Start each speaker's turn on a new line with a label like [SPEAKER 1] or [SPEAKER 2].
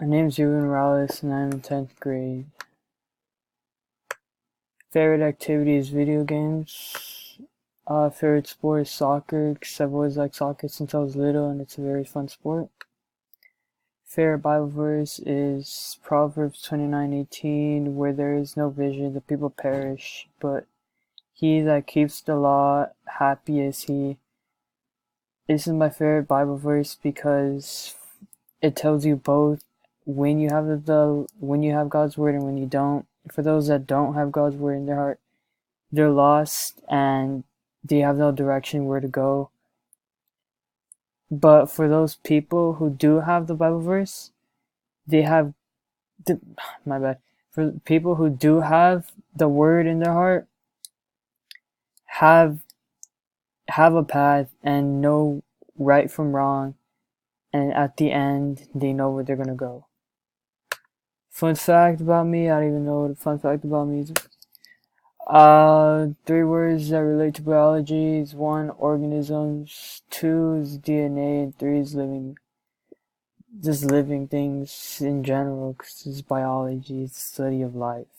[SPEAKER 1] My name's Ruben and I'm in 10th grade. Favorite activity is video games. Favorite sport is soccer, because I've always liked soccer since I was little and it's a very fun sport. Favorite Bible verse is Proverbs 29:18, where there is no vision, the people perish, but he that keeps the law, happy is he. This is my favorite Bible verse because it tells you both when you have when you have God's word and when you don't. For those that don't have God's word in their heart, they're lost and they have no direction where to go. But for those people who do have the Bible verse, they have my bad. For people who do have the word in their heart, have a path and know right from wrong, and at the end they know where they're gonna go. Fun fact about me, I don't even know what a fun fact about me is. Three words that relate to biology is one, organisms, two is DNA, and three is just living things in general, because it's biology, it's the study of life.